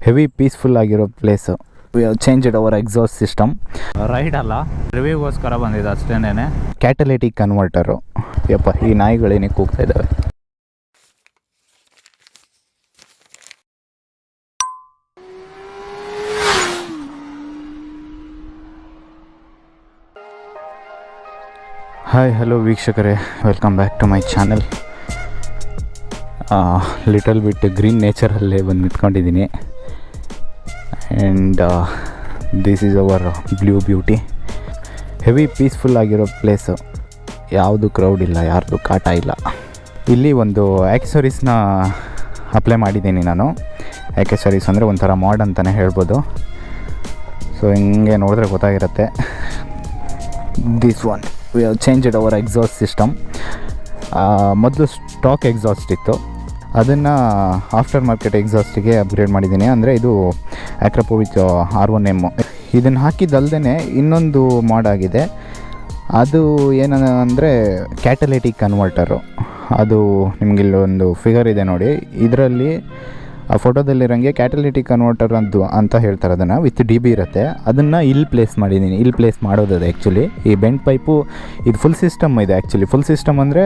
Heavy peaceful ಆಗಿರೋ place. We have changed our exhaust system. Ride ಅಲ್ಲ, ರಿವ್ಯೂಗೋಸ್ಕರ ಬಂದಿದ್ದು ಅಷ್ಟೇನೆ. Catalytic converter. ಯಪ್ಪ, ಈ ನಾಯಿಗಳೇನಕ್ಕೆ ಕೂಗ್ತಾ ಇದ್ದಾವೆ. ಹಾಯ್ ಹಲೋ ವೀಕ್ಷಕರೇ, welcome back to my channel. Little bit green ನೇಚರಲ್ಲೇ ಬಂದು ನಿಂತ್ಕೊಂಡಿದ್ದೀನಿ. And this is our blue beauty. Heavy peaceful ಆಗಿರೋ ಪ್ಲೇಸು. ಯಾವುದು ಕ್ರೌಡ್ ಇಲ್ಲ, ಯಾರ್ದು ಕಾಟ ಇಲ್ಲ. ಇಲ್ಲಿ ಒಂದು ಆ್ಯಕ್ಸರೀಸ್ನ ಅಪ್ಲೈ ಮಾಡಿದ್ದೀನಿ ನಾನು. ಆ್ಯಕ್ಸರೀಸ್ ಅಂದರೆ ಒಂಥರ ಮಾಡ್ ಅಂತಲೇ ಹೇಳ್ಬೋದು. ಸೊ ಹಿಂಗೆ ನೋಡಿದ್ರೆ ಗೊತ್ತಾಗಿರುತ್ತೆ. This one we have changed our exhaust system. ಮೊದಲು ಸ್ಟಾಕ್ ಎಕ್ಸಾಸ್ಟ್ ಇತ್ತು, ಅದನ್ನು ಆಫ್ಟರ್ ಮಾರ್ಕೆಟ್ ಎಕ್ಸಾಸ್ಟಿಗೆ ಅಪ್ಗ್ರೇಡ್ ಮಾಡಿದ್ದೀನಿ. ಅಂದರೆ ಇದು ಆಕ್ರಪೋವಿಚ್ R1M. ಇದನ್ನು ಹಾಕಿದ್ದಲ್ದೇ ಇನ್ನೊಂದು ಮಾಡ್ ಆಗಿದೆ. ಅದು ಏನಂದರೆ ಕ್ಯಾಟಲಿಟಿಕ್ ಕನ್ವರ್ಟರು. ಅದು ನಿಮಗಿಲ್ಲೊಂದು ಫಿಗರ್ ಇದೆ ನೋಡಿ, ಇದರಲ್ಲಿ ಆ ಫೋಟೋದಲ್ಲಿರೋಂಗೆ ಕ್ಯಾಟಲಿಟಿಕ್ ಕನ್ವರ್ಟರ್ ಅಂತ ಹೇಳ್ತಾರೆ. ಅದನ್ನು ವಿತ್ DB ಇರುತ್ತೆ. ಅದನ್ನು ಇಲ್ಲಿ ಪ್ಲೇಸ್ ಮಾಡಿದ್ದೀನಿ. ಇಲ್ಲಿ ಪ್ಲೇಸ್ ಮಾಡೋದದು ಆ್ಯಕ್ಚುಲಿ ಈ ಬೆಂಡ್ ಪೈಪು. ಇದು ಫುಲ್ ಸಿಸ್ಟಮ್ ಇದೆ ಆ್ಯಕ್ಚುಲಿ. ಫುಲ್ ಸಿಸ್ಟಮ್ ಅಂದರೆ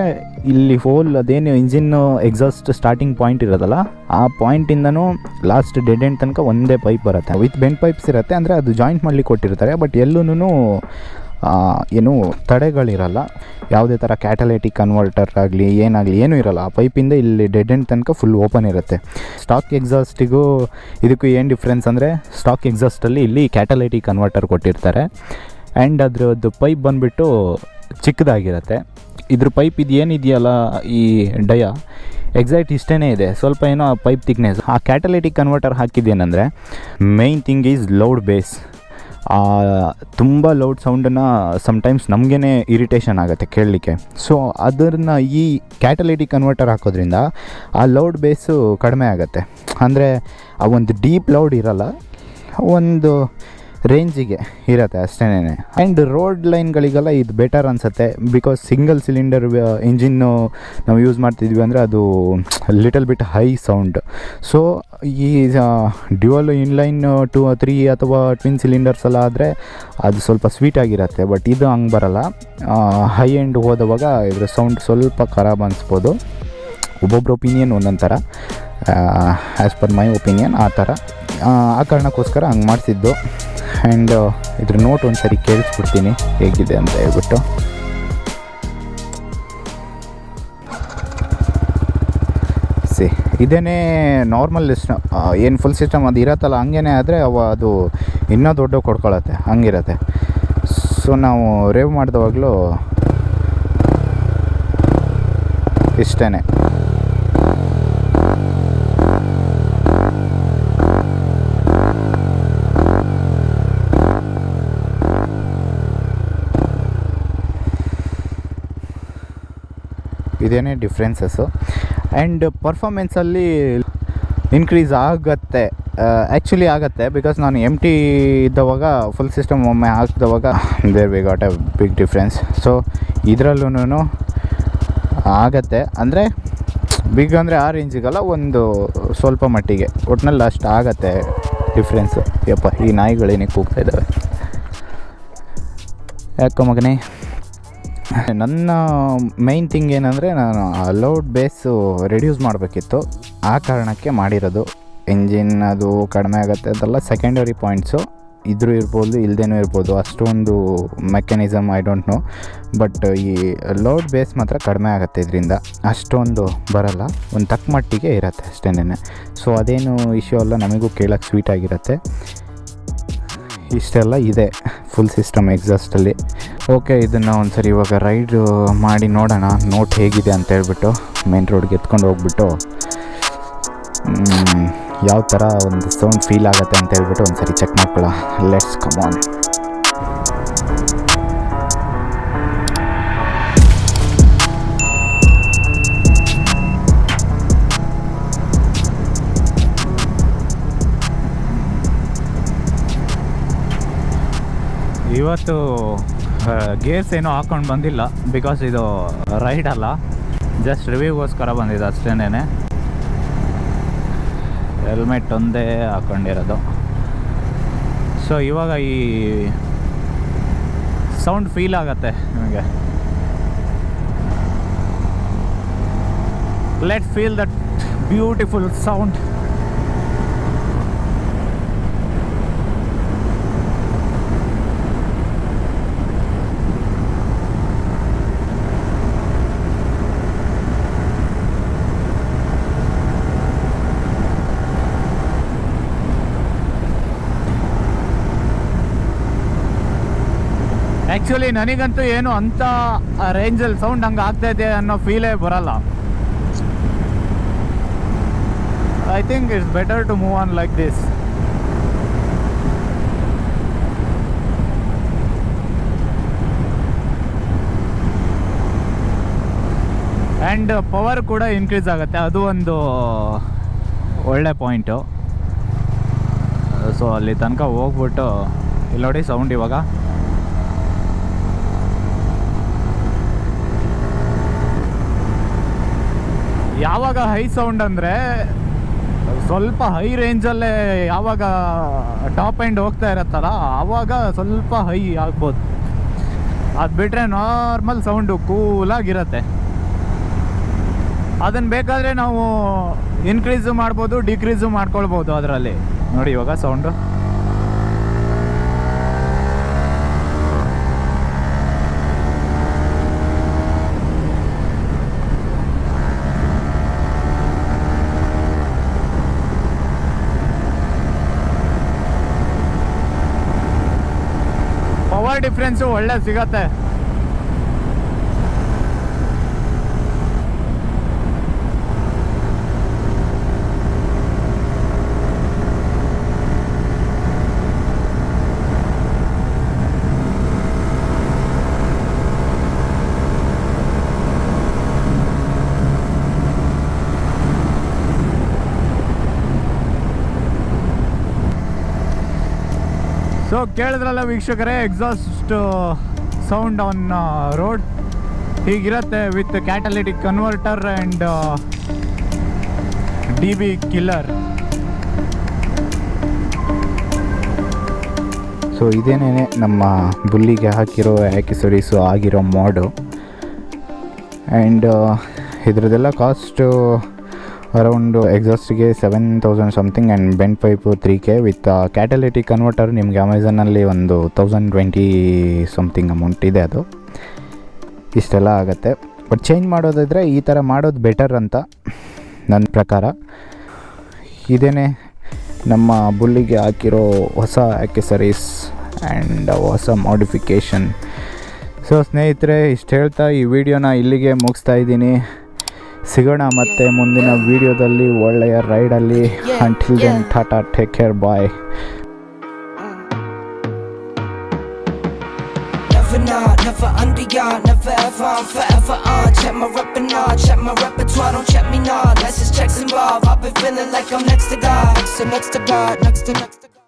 ಇಲ್ಲಿ ಹೋಲ್ ಅದೇನು ಇಂಜಿನ್ನು ಎಕ್ಸಾಸ್ಟ್ ಸ್ಟಾರ್ಟಿಂಗ್ ಪಾಯಿಂಟ್ ಇರೋದಲ್ಲ, ಆ ಪಾಯಿಂಟಿಂದನೂ ಲಾಸ್ಟ್ ಡೆಡ್ ಎಂಡ್ ತನಕ ಒಂದೇ ಪೈಪ್ ಬರುತ್ತೆ. ವಿತ್ ಬೆಂಡ್ ಪೈಪ್ಸ್ ಇರುತ್ತೆ. ಅಂದರೆ ಅದು ಜಾಯಿಂಟ್ ಮಾಡಲಿಕ್ಕೆ ಕೊಟ್ಟಿರ್ತಾರೆ. ಬಟ್ ಎಲ್ಲೂ ಏನು ತಡೆಗಳಿರಲ್ಲ. ಯಾವುದೇ ಥರ ಕ್ಯಾಟಲಿಟಿಕ್ ಕನ್ವರ್ಟರ್ ಆಗಲಿ ಏನಾಗಲಿ ಏನೂ ಇರೋಲ್ಲ. ಆ ಪೈಪಿಂದ ಇಲ್ಲಿ ಡೆಡ್ ಎಂಡ್ ತನಕ ಫುಲ್ ಓಪನ್ ಇರುತ್ತೆ. ಸ್ಟಾಕ್ ಎಕ್ಸಾಸ್ಟಿಗೂ ಇದಕ್ಕೂ ಏನು ಡಿಫ್ರೆನ್ಸ್ ಅಂದರೆ, ಸ್ಟಾಕ್ ಎಕ್ಸಾಸ್ಟಲ್ಲಿ ಇಲ್ಲಿ ಕ್ಯಾಟಲಿಟಿಕ್ ಕನ್ವರ್ಟರ್ ಕೊಟ್ಟಿರ್ತಾರೆ. ಆ್ಯಂಡ್ ಅದರದ್ದು ಪೈಪ್ ಬಂದುಬಿಟ್ಟು ಚಿಕ್ಕದಾಗಿರುತ್ತೆ. ಇದ್ರ ಪೈಪ್ ಇದು ಏನಿದೆಯಲ್ಲ, ಈ ಡಯ ಎಕ್ಸಾಕ್ಟ್ ಇಷ್ಟೇ ಇದೆ. ಸ್ವಲ್ಪ ಏನೋ ಪೈಪ್ ಥಿಕ್ನೆಸ್. ಆ ಕ್ಯಾಟಲಿಟಿಕ್ ಕನ್ವರ್ಟರ್ ಹಾಕಿದ್ದೇನೆಂದರೆ main thing is loud bass. ತುಂಬ ಲೌಡ್ ಸೌಂಡನ್ನು ಸಮ್ಟೈಮ್ಸ್ ನಮಗೇ ಇರಿಟೇಷನ್ ಆಗುತ್ತೆ ಕೇಳಲಿಕ್ಕೆ. ಸೊ ಅದನ್ನು ಈ ಕ್ಯಾಟಲಿಟಿಕ್ ಕನ್ವರ್ಟರ್ ಹಾಕೋದ್ರಿಂದ ಆ ಲೌಡ್ ಬೇಸು ಕಡಿಮೆ ಆಗುತ್ತೆ. ಅಂದರೆ ಆ ಒಂದು ಡೀಪ್ ಲೌಡ್ ಇರೋಲ್ಲ, ಒಂದು ರೇಂಜಿಗೆ ಇರುತ್ತೆ ಅಷ್ಟೇನೆ. ಆ್ಯಂಡ್ ರೋಡ್ ಲೈನ್ಗಳಿಗೆಲ್ಲ ಇದು ಬೆಟರ್ ಅನಿಸುತ್ತೆ. ಬಿಕಾಸ್ ಸಿಂಗಲ್ ಸಿಲಿಂಡರ್ ಇಂಜಿನ್ನು ನಾವು ಯೂಸ್ ಮಾಡ್ತಿದ್ವಿ ಅಂದರೆ ಅದು little bit high sound. So ಈ ಡ್ಯುವಲ್ ಇನ್ಲೈನ್ 2 or 3 ಅಥವಾ ಟ್ವಿನ್ ಸಿಲಿಂಡರ್ಸ್ ಎಲ್ಲ ಆದರೆ ಅದು ಸ್ವಲ್ಪ ಸ್ವೀಟಾಗಿರುತ್ತೆ. ಬಟ್ ಇದು ಹಂಗೆ ಬರೋಲ್ಲ. ಹೈ ಎಂಡ್ ಹೋದವಾಗ ಇದ್ರ ಸೌಂಡ್ ಸ್ವಲ್ಪ ಖರಾಬ್ ಅನಿಸ್ಬೋದು. ಒಬ್ಬೊಬ್ರ ಒಪಿನಿಯನ್ ಒಂದೊಂದು ಥರ. ಆ್ಯಸ್ ಪರ್ ಮೈ ಒಪಿನಿಯನ್ ಆ ಥರ. ಆ ಕಾರಣಕ್ಕೋಸ್ಕರ ಹಂಗೆ ಮಾಡಿಸಿದ್ದು. ಆ್ಯಂಡ್ ಇದ್ರ ನೋಟ್ ಒಂದು ಸರಿ ಕೇಳಿಸ್ಬಿಡ್ತೀನಿ ಹೇಗಿದೆ ಅಂತ ಹೇಳ್ಬಿಟ್ಟು. ಇದೇನೇ ನಾರ್ಮಲ್ ಏನು ಫುಲ್ ಸಿಸ್ಟಮ್ ಅದು ಇರತ್ತಲ್ಲ, ಹಂಗೇ ಆದರೆ ಅದು ಇನ್ನೂ ದೊಡ್ಡ ಕೊಡ್ಕೊಳತ್ತೆ, ಹಂಗಿರತ್ತೆ. ಸೊ ನಾವು ರೇವ್ ಮಾಡಿದವಾಗಲೂ ಇಷ್ಟೇ. ಇದೇನೇ ಡಿಫ್ರೆನ್ಸಸ್ಸು. ಆ್ಯಂಡ್ ಪರ್ಫಾಮೆನ್ಸಲ್ಲಿ ಇನ್ಕ್ರೀಸ್ ಆಗುತ್ತೆ, ಆ್ಯಕ್ಚುಲಿ ಆಗುತ್ತೆ. ಬಿಕಾಸ್ ನಾನು MT ಇದ್ದವಾಗ ಫುಲ್ ಸಿಸ್ಟಮ್ ಒಮ್ಮೆ ಹಾಕಿದವಾಗ there we got a big difference. So ಇದರಲ್ಲೂ ಆಗತ್ತೆ. ಅಂದರೆ ಬಿಗ್ ಅಂದರೆ ಆ ರೇಂಜಿಗಲ್ಲ, ಒಂದು ಸ್ವಲ್ಪ ಮಟ್ಟಿಗೆ ಒಟ್ಟಿನಲ್ಲಿ ಅಷ್ಟು ಆಗತ್ತೆ ಡಿಫ್ರೆನ್ಸು. ಯಪ್ಪ, ಈ ನಾಯಿಗಳೇನಕ್ಕೆ ಕೂಗ್ತಾ ಇದ್ದಾವೆ. ಯಾಕೋ ಮಗನೇ. ನನ್ನ ಮೈನ್ ಥಿಂಗ್ ಏನಂದರೆ, ನಾನು ಲೌಡ್ ಬೇಸು ರೆಡ್ಯೂಸ್ ಮಾಡಬೇಕಿತ್ತು. ಆ ಕಾರಣಕ್ಕೆ ಮಾಡಿರೋದು. ಇಂಜಿನ್ ಅದು ಕಡಿಮೆ ಆಗುತ್ತೆ ಅದೆಲ್ಲ ಸೆಕೆಂಡರಿ ಪಾಯಿಂಟ್ಸು. ಇದ್ರೂ ಇರ್ಬೋದು, ಇಲ್ಲದೇನೂ ಇರ್ಬೋದು. ಅಷ್ಟೊಂದು mechanism I don't know. But ಈ ಲೌಡ್ ಬೇಸ್ ಮಾತ್ರ ಕಡಿಮೆ ಆಗುತ್ತೆ ಇದರಿಂದ. ಅಷ್ಟೊಂದು ಬರೋಲ್ಲ, ಒಂದು ತಕ್ಕ ಮಟ್ಟಿಗೆ ಇರುತ್ತೆ ಅಷ್ಟೇನೆ. ಸೊ ಅದೇನು ಇಶ್ಯೂ ಅಲ್ಲ, ನಮಗೂ ಕೇಳೋಕ್ಕೆ ಸ್ವೀಟಾಗಿರುತ್ತೆ. ಇಷ್ಟೆಲ್ಲ ಇದೆ ಫುಲ್ ಸಿಸ್ಟಮ್ ಎಕ್ಸಾಸ್ಟಲ್ಲಿ. ಓಕೆ, ಇದನ್ನು ಒಂದು ಸರಿ ಇವಾಗ ರೈಡ್ ಮಾಡಿ ನೋಡೋಣ ನೋಟ್ ಹೇಗಿದೆ ಅಂತ ಹೇಳ್ಬಿಟ್ಟು. ಮೇನ್ ರೋಡ್ಗೆ ಎತ್ಕೊಂಡು ಹೋಗ್ಬಿಟ್ಟು ಯಾವ ಥರ ಒಂದು ಸೌಂಡ್ ಫೀಲ್ ಆಗುತ್ತೆ ಅಂತ ಹೇಳ್ಬಿಟ್ಟು ಒಂದು ಸರಿ ಚೆಕ್ ಮಾಡ್ಕೊಳ್ಳೋ. Let's come on. ಇವತ್ತು ಗೇರ್ಸ್ ಏನೂ ಹಾಕ್ಕೊಂಡು ಬಂದಿಲ್ಲ. ಬಿಕಾಸ್ ಇದು ರೈಡ್ ಅಲ್ಲ, ಜಸ್ಟ್ ರಿವ್ಯೂಗೋಸ್ಕರ ಬಂದಿದ್ದು ಅಷ್ಟೇನೆ. ಹೆಲ್ಮೆಟ್ ಒಂದೇ ಹಾಕ್ಕೊಂಡಿರೋದು. ಸೊ ಇವಾಗ ಈ ಸೌಂಡ್ ಫೀಲ್ ಆಗುತ್ತೆ ನಿಮಗೆ. Let's feel that beautiful sound. Actually ನನಗಂತೂ ಏನು ಅಂಥ ರೇಂಜಲ್ಲಿ ಸೌಂಡ್ ಹಂಗೆ ಆಗ್ತಾಯಿದೆ ಅನ್ನೋ ಫೀಲೇ ಬರಲ್ಲ. I think it's better to move on like this. And power ಕೂಡ ಇನ್ಕ್ರೀಸ್ ಆಗುತ್ತೆ, ಅದು ಒಂದು ಒಳ್ಳೆ ಪಾಯಿಂಟು. ಸೊ ಅಲ್ಲಿ ತನಕ ಹೋಗ್ಬಿಟ್ಟು ಇಲ್ಲಿ ನೋಡಿ ಸೌಂಡ್ ಇವಾಗ. ಯಾವಾಗ ಹೈ ಸೌಂಡ್ ಅಂದರೆ ಸ್ವಲ್ಪ ಹೈ ರೇಂಜಲ್ಲೇ ಯಾವಾಗ ಟಾಪ್ ಎಂಡ್ ಹೋಗ್ತಾ ಇರುತ್ತಲ್ಲ ಆವಾಗ ಸ್ವಲ್ಪ ಹೈ ಆಗ್ಬೋದು. ಅದು ಬಿಟ್ಟರೆ ನಾರ್ಮಲ್ ಸೌಂಡು ಕೂಲಾಗಿರುತ್ತೆ. ಅದನ್ನು ಬೇಕಾದರೆ ನಾವು ಇನ್ಕ್ರೀಸು ಮಾಡ್ಬೋದು, ಡಿಕ್ರೀಸು ಮಾಡ್ಕೊಳ್ಬೋದು ಅದರಲ್ಲಿ. ನೋಡಿ ಇವಾಗ ಸೌಂಡು. ಪವರ್ ಡಿಫ್ರೆನ್ಸು ಒಳ್ಳೆ ಸಿಗತ್ತೆ. ಸೊ ಕೇಳಿದ್ರಲ್ಲ ವೀಕ್ಷಕರೇ, ಎಕ್ಸಾಸ್ಟ್ ಸೌಂಡ್ ಆನ್ ರೋಡ್ ಹೀಗಿರುತ್ತೆ with catalytic converter and DB killer. So ಇದೇನೇ ನಮ್ಮ ಬುಲ್ಲಿಗೆ ಹಾಕಿರೋ ಆ್ಯಕ್ಸೆಸರೀಸು ಆಗಿರೋ ಮಾಡು. ಆ್ಯಂಡ್ ಇದ್ರದ್ದೆಲ್ಲ ಕಾಸ್ಟು ಅರೌಂಡ್ ಎಕ್ಸಾಸ್ಟ್ಗೆ 7,000 something and bend pipe 3K with catalytic converter ನಿಮಗೆ ಅಮೆಝಾನಲ್ಲಿ ಒಂದು 1,020 ಸಮಥಿಂಗ್ ಅಮೌಂಟ್ ಇದೆ. ಅದು ಇಷ್ಟೆಲ್ಲ ಆಗುತ್ತೆ. ಬಟ್ ಚೇಂಜ್ ಮಾಡೋದಾದರೆ ಈ ಥರ ಮಾಡೋದು ಬೆಟರ್ ಅಂತ ನನ್ನ ಪ್ರಕಾರ. ಇದೇನೇ ನಮ್ಮ ಬುಲ್ಲಿಗೆ ಹಾಕಿರೋ ಹೊಸ ಆ್ಯಕ್ಸೆಸರೀಸ್ ಆ್ಯಂಡ್ ಹೊಸ ಮಾಡಿಫಿಕೇಷನ್. ಸೊ ಸ್ನೇಹಿತರೆ, ಇಷ್ಟು ಹೇಳ್ತಾ ಈ ವಿಡಿಯೋನ ಇಲ್ಲಿಗೆ ಮುಗಿಸ್ತಾ ಇದ್ದೀನಿ. ಸಿಗೋಣ ಮತ್ತೆ ಮುಂದಿನ ವಿಡಿಯೋದಲ್ಲಿ ಒಳ್ಳೆಯ ರೈಡಲ್ಲಿ. Until then tata, take care, bye. Never under yard, never ever, I'm forever on. Check my repertoire, check my repertoire, don't check me now. Let's just check some involved. I've been feeling like I'm next to God, next to God, next to God.